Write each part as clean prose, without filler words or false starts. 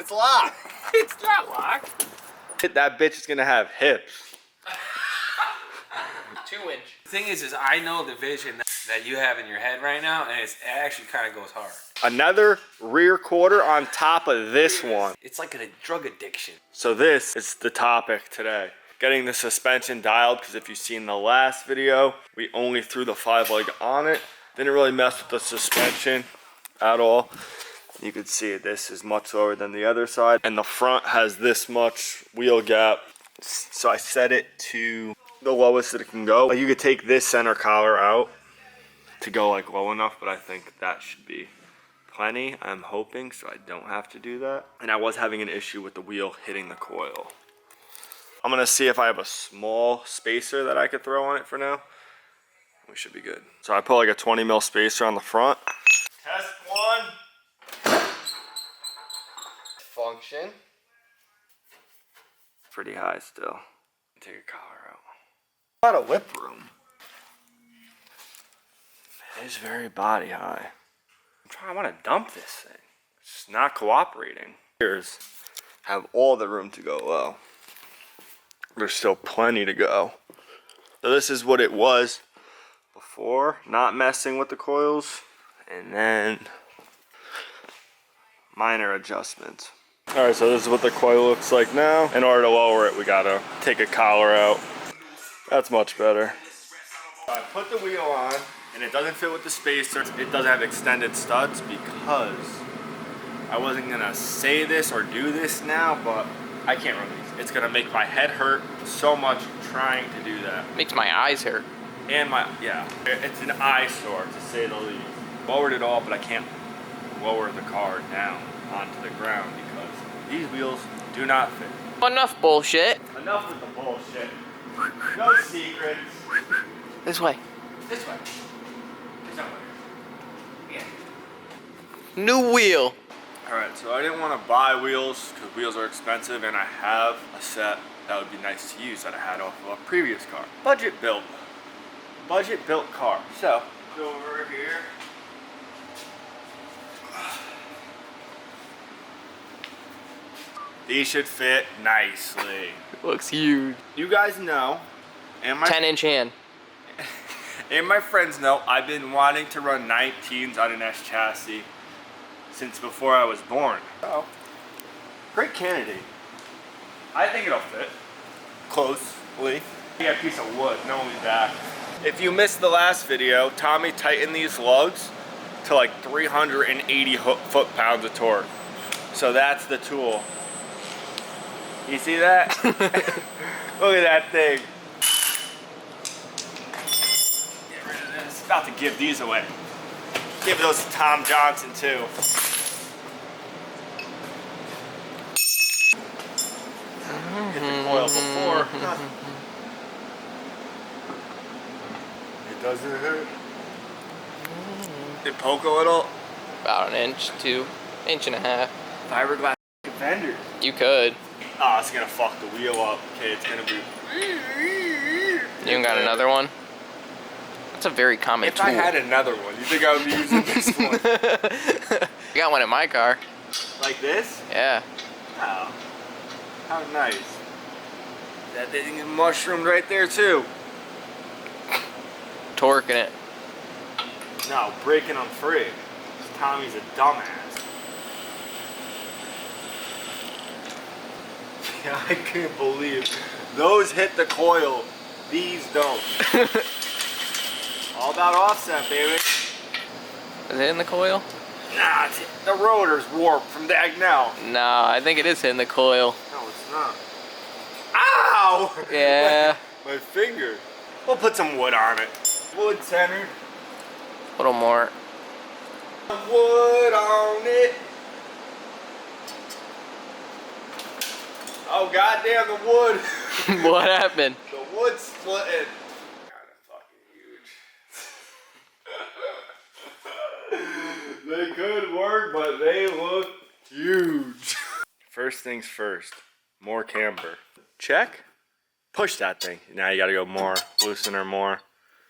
It's locked. It's not locked. That bitch is gonna have hips. 2-inch. The thing is I know the vision that you have in your head right now, and it actually kind of goes hard. Another rear quarter on top of this one. It's like a drug addiction. So this is the topic today. Getting the suspension dialed, because if you've seen the last video, we only threw the 5-leg on it. Didn't really mess with the suspension at all. You can see this is much lower than the other side. And the front has this much wheel gap. So I set it to the lowest that it can go. Like you could take this center collar out to go like low enough, but I think that should be plenty. I'm hoping, so I don't have to do that. And I was having an issue with the wheel hitting the coil. I'm gonna see if I have a small spacer that I could throw on it for now. We should be good. So I put like a 20 mil spacer on the front. Test 1. Function. Pretty high still. Take a collar out. A lot of lip room. It is very body high. I want to dump this thing. It's not cooperating. Here's have all the room to go low. There's still plenty to go. So this is what it was before, not messing with the coils, and then minor adjustments. All right, so this is what the coil looks like now. In order to lower it, we gotta take a collar out. That's much better. I put the wheel on, and it doesn't fit with the spacer. It doesn't have extended studs because I wasn't gonna say this or do this now, but I can't run these. It's gonna make my head hurt so much trying to do that. Makes my eyes hurt. And yeah, it's an eyesore to say the least. Lowered it all, but I can't lower the car down onto the ground because these wheels do not fit. Enough bullshit. Enough with the bullshit. No secrets. This way. This way. This way. Yeah. New wheel. Alright, so I didn't want to buy wheels because wheels are expensive, and I have a set that would be nice to use that I had off of a previous car. Budget built car. So, go over here. These should fit nicely. Looks huge. You guys know, and my 10-inch hand. And my friends know, I've been wanting to run 19s on an S chassis since before I was born. Oh, great candidate. I think it'll fit closely. You got a piece of wood, no one's back. If you missed the last video, Tommy tightened these lugs to like 380 foot-pounds of torque. So that's the tool. You see that? Look at that thing. Get rid of this. About to give these away. Give those to Tom Johnson too. Hit the coil before. It doesn't hurt. Did it poke a little? About an inch, 2 inch and a half. Fiberglass fender. You could. Oh, it's gonna fuck the wheel up. Okay, it's gonna be. You got another one? That's a very common if tool. I had another one, you think I would be using this one? I got one in my car. Like this? Yeah. Oh, how nice. That thing is mushroomed right there too. Torquing it. No, breaking them free. Tommy's a dumbass. Yeah, I can't believe those hit the coil. These don't. All about offset, baby. Is it in the coil? Nah, the rotor's warped from Dagnell. No, I think it is hitting the coil. No, it's not. Ow! Yeah. My finger. We'll put some wood on it. Wood centered. A little more. Wood on it. Oh, goddamn, the wood. What happened? The wood splitting. Kinda fucking huge. They could work, but they look huge. First things first, more camber. Check. Push that thing. Now you gotta go more. Loosen her more.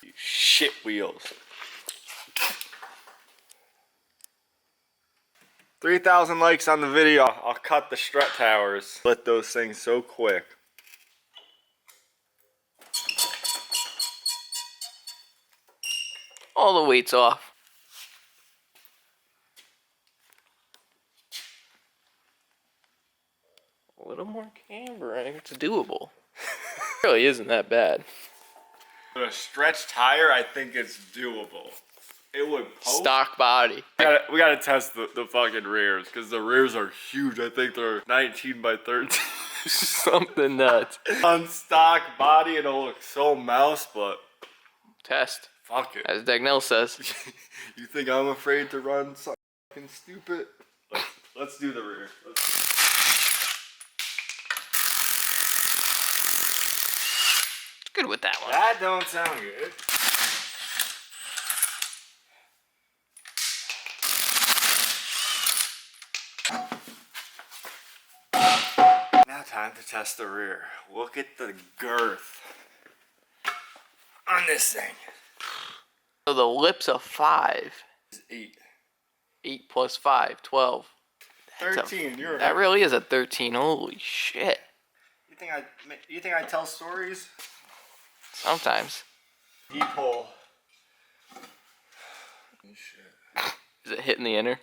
You shit wheels. 3,000 likes on the video. I'll cut the strut towers. Split those things so quick. All the weight's off. A little more camber. I think it's doable. It really isn't that bad. With a stretch tire, I think it's doable. It would poke. Stock body. We gotta test the fucking rears, because the rears are huge. I think they're 19 by 13. Something nuts. On stock body, it'll look so mouse, but Test. fuck it. As Djnoway says. You think I'm afraid to run something stupid? Let's do the rear. Good with that one. That don't sound good. Now time to test the rear. Look at the girth on this thing. So the lip's a 5. It's 8. 8 plus 5, 12. 13. That really is a 13. Holy shit. You think I tell stories? Sometimes. Deep hole. Shit. Is it hitting the inner?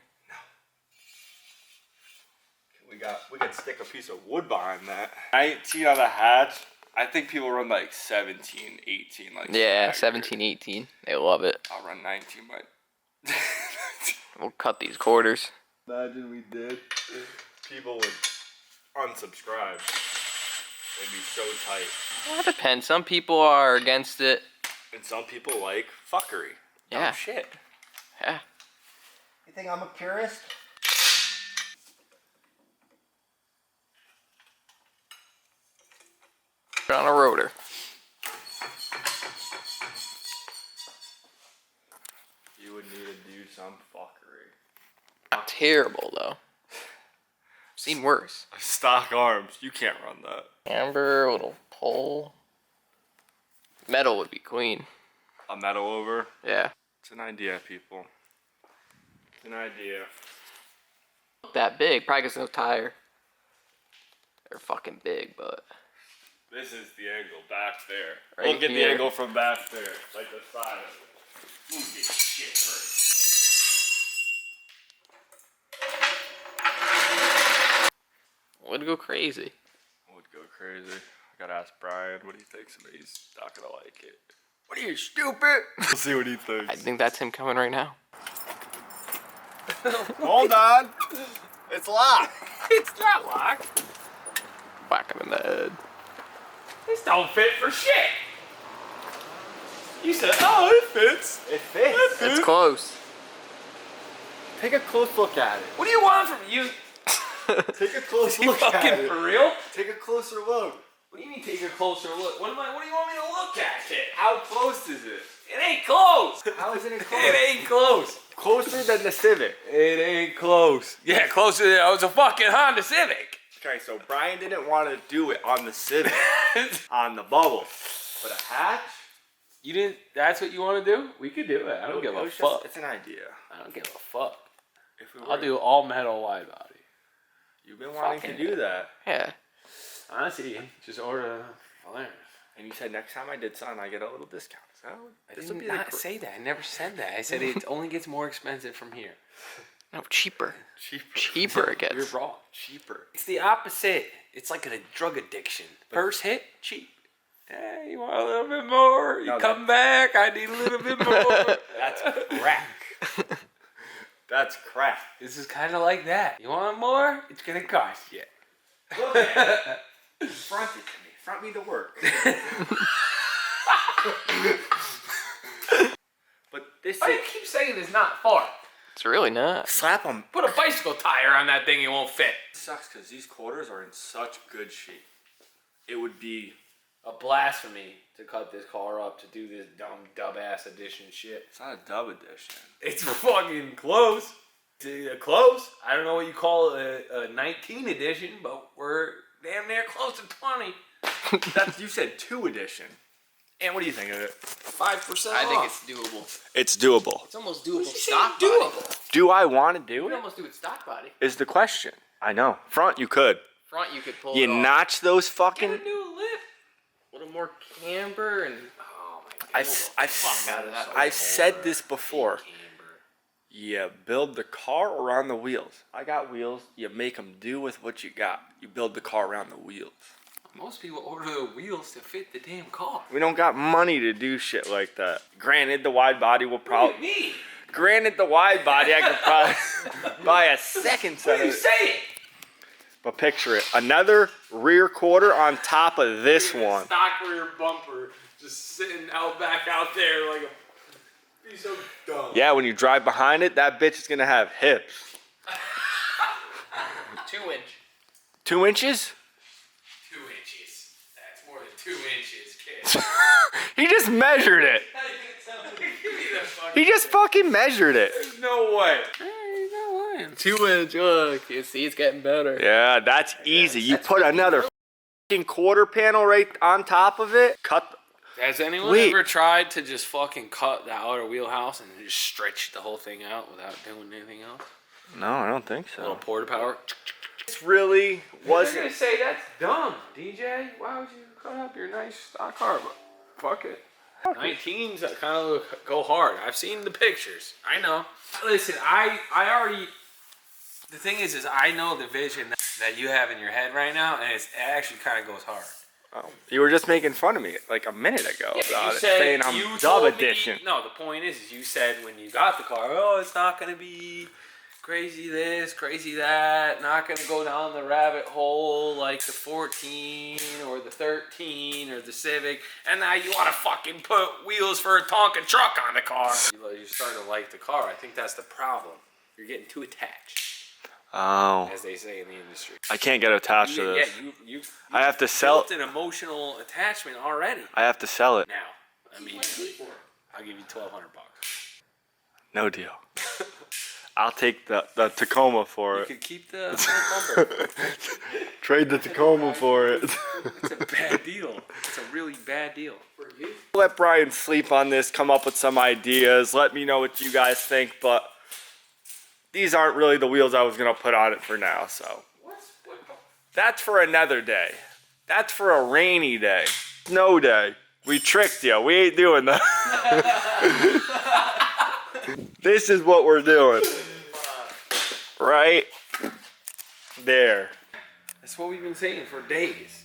We could stick a piece of wood behind that. 19 on the hatch. I think people run like 17, 18. Like Yeah, 17, 18. They love it. I'll run 19, but We'll cut these quarters. imagine we did. People would unsubscribe. They'd be so tight. Well, it depends. Some people are against it. And some people like fuckery. Yeah. Oh, shit. Yeah. You think I'm a purist? Put on a rotor. You would need to do some fuckery. Not terrible though. Seen worse. Stock arms. You can't run that. Amber, little pole. Metal would be clean. A metal over. Yeah. It's an idea, people. It's an idea. Not that big. Probably gets no tire. They're fucking big, but. This is the angle back there. Right Look at the here. angle from back there. Like the side of it. Move this shit first. Would go crazy. Would go crazy. I gotta ask Brian what he thinks of it. He's not gonna like it. What are you, stupid? We'll see what he thinks. I think that's him coming right now. Hold on. It's locked. It's not locked. Whack him in the head. This don't fit for shit. You said, oh, it fits. It fits. It's close. Take a close look at it. What do you want from you? Take a close You look at fucking it. for real? Take a closer look. What do you mean take a closer look? What do you want me to look at, shit? How close is it? It ain't close. How isn't it close? It ain't close. Closer than the Civic. It ain't close. Yeah, closer than it was a fucking Honda Civic. Okay, so Brian didn't want to do it on the Civic, on the bubble. But a hatch? You didn't, that's what you want to do? We could do it. I don't give a fuck. It's an idea. I don't give a fuck. If we I'll do all metal wide body. You've been wanting to do that. Yeah. Honestly, just order flares. And you said next time I did something, I get a little discount. So I did not say that. I never said that. I said it only gets more expensive from here. No, cheaper. cheaper. Cheaper it You're gets. wrong. Cheaper. It's the opposite. It's like a drug addiction. First hit, cheap. Hey, you want a little bit more? You No, come back. I need a little bit more. That's crack. That's crack. This is kind of like that. You want more? It's gonna cost you. Look at it. Front it to me. Front me to work. But this Why do you is... keep saying it's not far? It's really not. Slap them. Put a bicycle tire on that thing, it won't fit. It sucks because these quarters are in such good shape. It would be... A blasphemy to cut this car up to do this dumb dub-ass edition shit. It's not a dub edition. It's fucking close. Close. I don't know what you call a 19 edition, but we're damn near close to 20. That's, you said 2 edition. And what do you think of it? 5%. I think it's doable. It's doable. It's almost doable. What's he saying Stock doable? body. Do I want to do You it? can almost do it stock body. Is the question. I know. Front, you could. Front, you could pull You it off. notch those Get fucking. a new lip. A little more camber and. Oh my god. I've said this before. You build the car around the wheels. I got wheels. You make them do with what you got. You build the car around the wheels. Most people order the wheels to fit the damn car. We don't got money to do shit like that. Granted, the wide body will probably. Me? Granted, the wide body, I could probably buy a second set What are of you it. saying? But picture it. Another rear quarter on top of this one. Stock rear bumper just sitting out back out there like a piece of dumb. Yeah, when you drive behind it, that bitch is going to have hips. 2 inch. 2 inches? 2 inches. That's more than 2 inches, kid. He just measured it. Give me the fucking. He just fucking measured it. There's no way. Hey, no way. 2 inch. Look, you see, it's getting better. Yeah, that's easy. You put another fucking quarter panel right on top of it. Cut. Has anyone Wait. ever tried to just fucking cut the outer wheelhouse and just stretch the whole thing out without doing anything else? No, I don't think A little so. porta power. This really You're wasn't. gonna say that's dumb, DJ. Why would you cut up your nice stock car? But fuck it. 19s that kind of go hard. I've seen the pictures. I know. Listen, I already. The thing is I know the vision that you have in your head right now, and it actually kind of goes hard. Oh, you were just making fun of me like a minute ago about You it, said saying I'm you dub told me- edition. No, the point is you said when you got the car, oh, it's not gonna be crazy this, crazy that, not gonna go down the rabbit hole like the 14 or the 13 or the Civic, and now you want to fucking put wheels for a Tonka truck on the car. You're starting to like the car. I think that's the problem. You're getting too attached, Oh, as they say in the industry. I can't get attached to Yeah, this. you I have to sell. built an emotional attachment already. I have to sell it. Now, I mean, I'll give you $1,200. No deal. I'll take the Tacoma for You it. could keep the front bumper. Trade the Tacoma for it. It's a bad deal. It's a really bad deal. For you? Let Brian sleep on this, come up with some ideas. Let me know what you guys think, but these aren't really the wheels I was going to put on it for now, so. What? That's for another day. That's for a rainy day. Snow day. We tricked you. We ain't doing that. This is what we're doing. Right there. That's what we've been saying for days.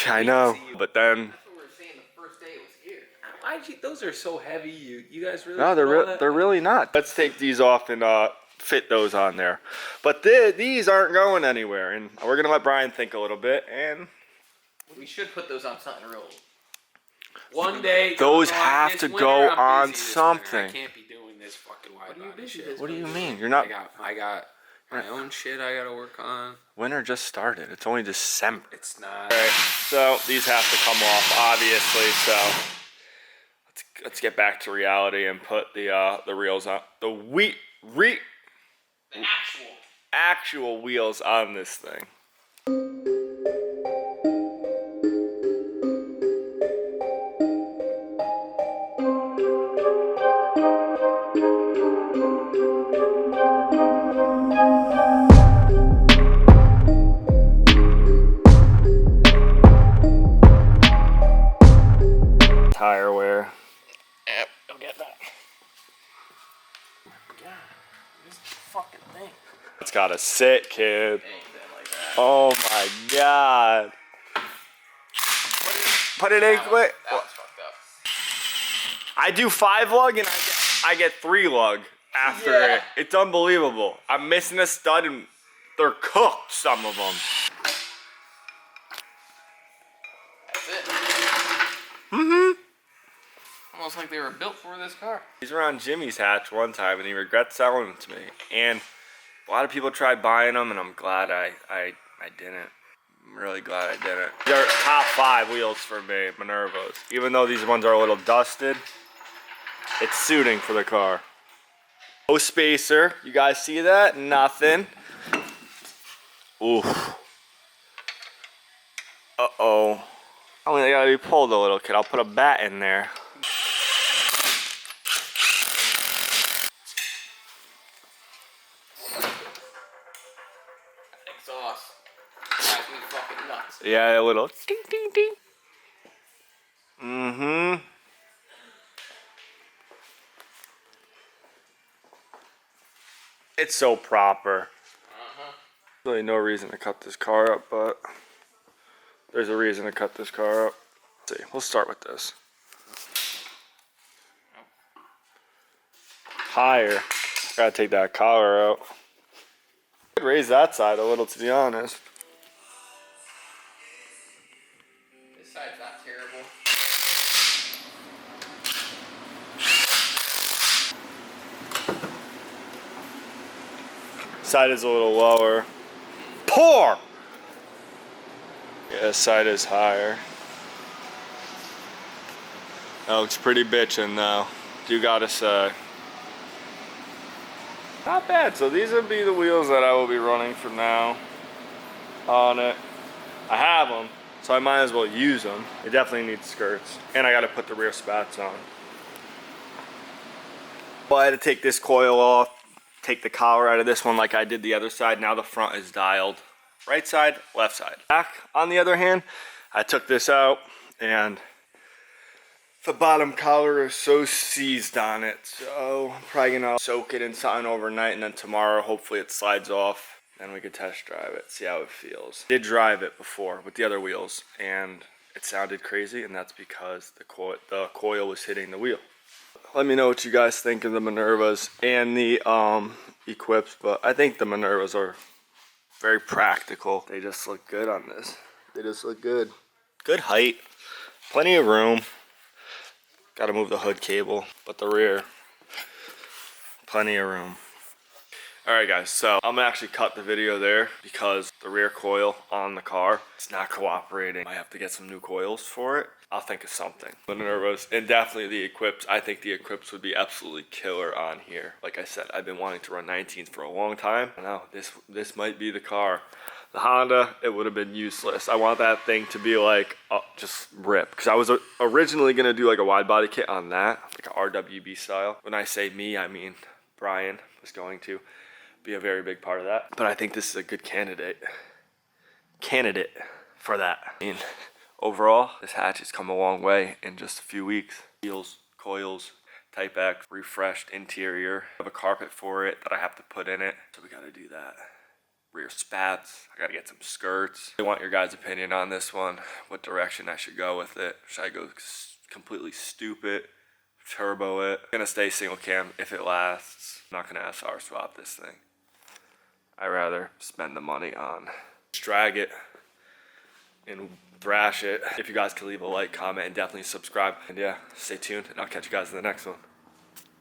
I know. But then, That's what we were saying the first day it was here. Why'd you, those are so heavy. You guys really no, know that? they're really not. Let's take these off and fit those on there. But these aren't going anywhere. And we're going to let Brian think a little bit. And We should put those on something real. One day. Those this have winter, to go I'm on busy this something. winter. I can't be doing this fucking wide body shit. what do you mean? You're not. I got my own shit I gotta work on. Winter just started. It's only December. It's not. Alright, so these have to come off, obviously, so let's get back to reality and put the reels on. The actual wheels on this thing. Tire wear. Yep, I'll get that. God, this fucking thing. It's gotta sit, kid. Ain't been like that. Oh my god. Put it in quick. That was fucked up. I do 5 lug and I get 3 lug after Yeah. it. It's unbelievable. I'm missing a stud and they're cooked, some of them. That's it. Almost like they were built for this car. These were on Jimmy's hatch one time and he regrets selling them to me. And a lot of people tried buying them and I'm glad I didn't. I'm really glad I didn't. They're top 5 wheels for me, Minervas. Even though these ones are a little dusted, it's suiting for the car. No spacer. You guys see that? Nothing. Oof. Uh-oh. Only they gotta be pulled a little, kid. I'll put a bat in there. Exhaust. Drives me fucking nuts. Yeah, a little ding ding ding. Mm-hmm. It's so proper. Really no reason to cut this car up, but there's a reason to cut this car up. Let's see, we'll start with this. Higher. Gotta take that collar out. Could raise that side a little, to be honest. This side's not terrible. Side is a little lower. Poor! Yeah, this side is higher. That looks pretty bitchin' though. You gotta say. Not bad. So these would be the wheels that I will be running from now on it. I have them, so I might as well use them. It definitely needs skirts. And I gotta put the rear spats on. Well, I had to take this coil off, take the collar out of this one like I did the other side. Now the front is dialed. Right side, left side. Back, on the other hand, I took this out and the bottom collar is so seized on it. So I'm probably gonna soak it in something overnight and then tomorrow hopefully it slides off. Then we could test drive it, see how it feels. Did drive it before with the other wheels and it sounded crazy, and that's because the coil was hitting the wheel. Let me know what you guys think of the Minervas and the Equips, but I think the Minervas are very practical. They just look good on this. They just look good. Good height, plenty of room. Got to move the hood cable, but the rear, plenty of room. All right, guys, so I'm gonna actually cut the video there because the rear coil on the car is not cooperating. I have to get some new coils for it. I'll think of something. The Minervas and definitely the Equips. I think the Equips would be absolutely killer on here. Like I said, I've been wanting to run 19s for a long time. I know this might be the car. The Honda, it would have been useless. I want that thing to be like, just rip. Because I was originally going to do like a wide body kit on that, like a RWB style. When I say me, I mean Brian was going to be a very big part of that. But I think this is a good candidate for that. I mean, overall, this hatch has come a long way in just a few weeks. Wheels, coils, Type X, refreshed interior. I have a carpet for it that I have to put in it, so we got to do that. Rear spats, I gotta get some skirts. I want your guys' opinion on this one, what direction I should go with it. Should I go completely stupid, turbo it? I'm gonna stay single cam if it lasts. I'm not gonna SR swap this thing. I'd rather spend the money on drag it and thrash it. If you guys could leave a like, comment, and definitely subscribe. And yeah, stay tuned and I'll catch you guys in the next one.